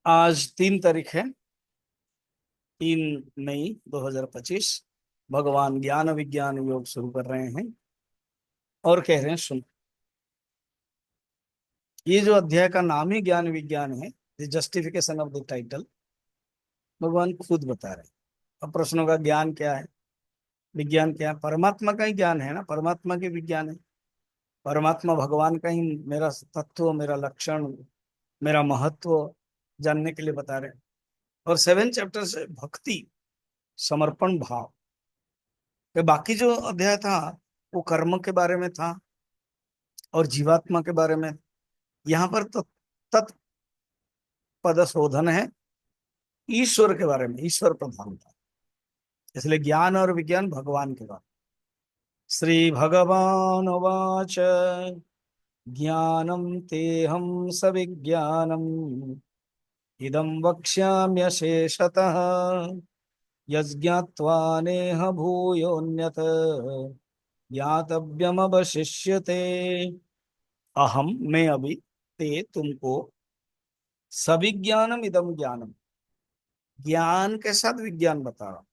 आज 3 तारीख है, 3 मई 2025। भगवान ज्ञान विज्ञान योग शुरू कर रहे हैं और कह रहे हैं सुन। ये जो अध्याय का नाम ही ज्ञान विज्ञान है, the justification of the title, भगवान खुद बता रहे हैं। अब प्रश्नों का ज्ञान क्या है, विज्ञान क्या है? परमात्मा का ही ज्ञान है ना, परमात्मा के विज्ञान है। परमात्मा भगवान का ही मेरा तत्व, मेरा लक्षण, मेरा महत्व जानने के लिए बता रहे हैं। और 7 चैप्टर से भक्ति, समर्पण भाव। ये बाकी जो अध्याय था वो कर्म के बारे में था और जीवात्मा के बारे में। यहाँ पर तो तत्पद शोधन है, ईश्वर के बारे में, ईश्वर प्रधानता। इसलिए ज्ञान और विज्ञान भगवान के बारे में। श्री भगवान उवाच ज्ञानम तेहम सविज्ञानम इदं वक्ष्याम्यशेषतः यज्ञात्वा नेह भूयोऽन्यत् ज्ञातव्यमवशिष्यते। अहम, मैं अभी, ते तुमको, सविज्ञानम इदम ज्ञानम, ज्ञान के साथ विज्ञान बता रहा हूं।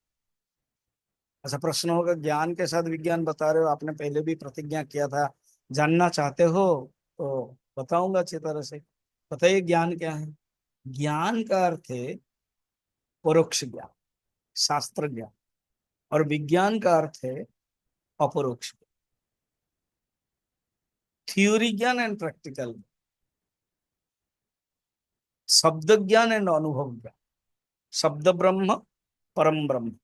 ऐसा प्रश्न होगा, ज्ञान के साथ विज्ञान बता रहे हो, आपने पहले भी प्रतिज्ञा किया था, जानना चाहते हो तो बताऊंगा अच्छी तरह से। बताइए ज्ञान क्या है। ज्ञान का अर्थ है परोक्ष ज्ञान, शास्त्र ज्ञान। और विज्ञान का अर्थ है अपरोक्ष ज्ञान, थ्योरी ज्ञान एंड प्रैक्टिकल, शब्द ज्ञान एंड अनुभव ज्ञान। शब्द ब्रह्म, परम ब्रह्म।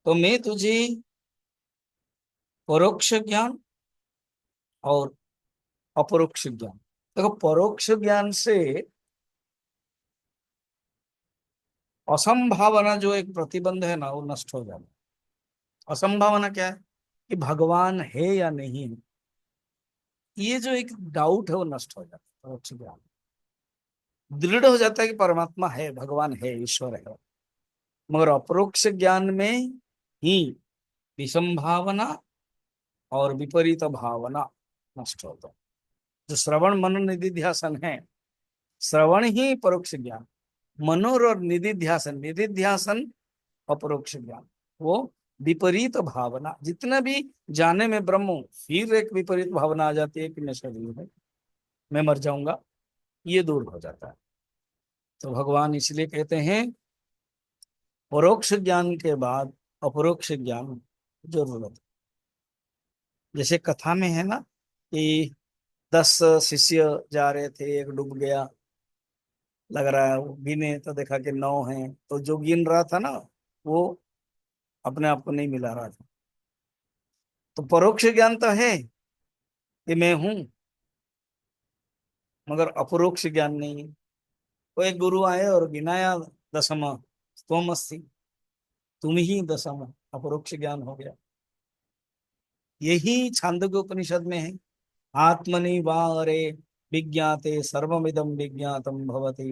तो मैं तुझे परोक्ष ज्ञान और अपरोक्ष ज्ञान। देखो, परोक्ष ज्ञान से असंभावना जो एक प्रतिबंध है ना, वो नष्ट हो जाता है। असंभावना क्या है? कि भगवान है या नहीं है, ये जो एक डाउट है वो नष्ट हो जाता है परोक्ष ज्ञान। दृढ़ हो जाता है कि परमात्मा है, भगवान है, ईश्वर है। मगर अपरोक्ष ज्ञान में ही विसंभावना और विपरीत भावना नष्ट होता है। जो श्रवण मनन निधिध्यासन है, श्रवण ही परोक्ष ज्ञान, मनोर और निधिध्यासन, निधिध्यासन अपरोक्ष ज्ञान। वो विपरीत भावना, जितना भी जाने में ब्रह्म हूं, फिर एक विपरीत भावना आ जाती है कि मैं शरीर है, मैं मर जाऊंगा, ये दूर हो जाता है। तो भगवान इसलिए कहते हैं परोक्ष ज्ञान के बाद अपरोक्ष ज्ञान जरूरत है। जैसे कथा में है ना कि 10 शिष्य जा रहे थे, एक डूब गया, लग रहा है वो गिने तो देखा कि 9 हैं। तो जो गिन रहा था ना, वो अपने आप को नहीं मिला रहा था। तो परोक्ष ज्ञान तो है कि मैं हूं, मगर अपरोक्ष ज्ञान नहीं है। तो एक गुरु आए और गिनाया, दसम त्वमसि, तुम ही दसम, अपरोक्ष ज्ञान हो गया। यही छांदोग्य उपनिषद में है, आत्मनि वारे विज्ञाते सर्वमिदं विज्ञातम भवति।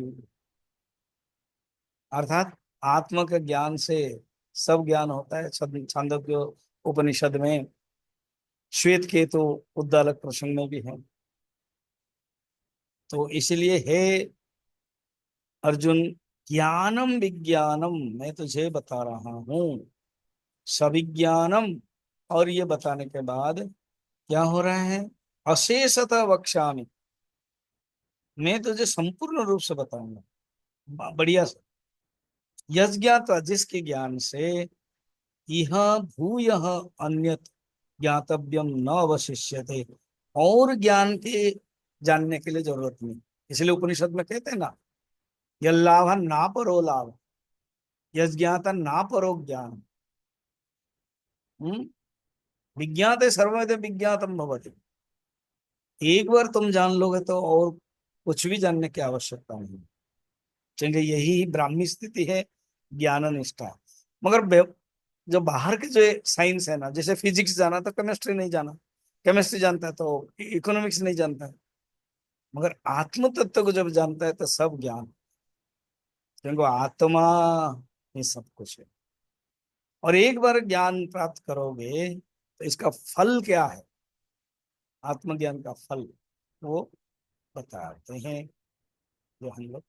अर्थात आत्म के ज्ञान से सब ज्ञान होता है। छांदोग्य उपनिषद में श्वेत केतु उद्दालक प्रसंग में भी है। तो इसलिए हे अर्जुन, ज्ञानम विज्ञानम, मैं तुझे बता रहा हूं, सविज्ञानम। और ये बताने के बाद क्या हो रहा है? अशेषतः वक्ष्यामि, मैं तुझे संपूर्ण रूप से बताऊंगा, बढ़िया से। यज्ञात्वा, जिसके ज्ञान से, यह भूयः अन्यत् ज्ञातव्यम न अवशिष्यते, और ज्ञान के जानने के लिए जरूरत नहीं। इसलिए उपनिषद में कहते हैं ना, यल्लाभ ना परो लाभ, यज्ञाता ना परो ज्ञान। हम्म विज्ञाते सर्वविद विज्ञातम भवति। एक बार तुम जान लोगे तो और कुछ भी जानने की आवश्यकता नहीं, क्योंकि यही ब्राह्मी स्थिति है, ज्ञान निष्ठा। मगर जो बाहर के जो साइंस है ना, जैसे फिजिक्स जाना तो केमिस्ट्री नहीं जाना, केमिस्ट्री जानता है तो इकोनॉमिक्स नहीं जानता है। मगर आत्म तत्व को जब जानता है तो सब ज्ञान, क्योंकि आत्मा ही सब कुछ है। और एक बार ज्ञान प्राप्त करोगे तो इसका फल क्या है, आत्मज्ञान का फल वो बताते हैं, जो हम लोग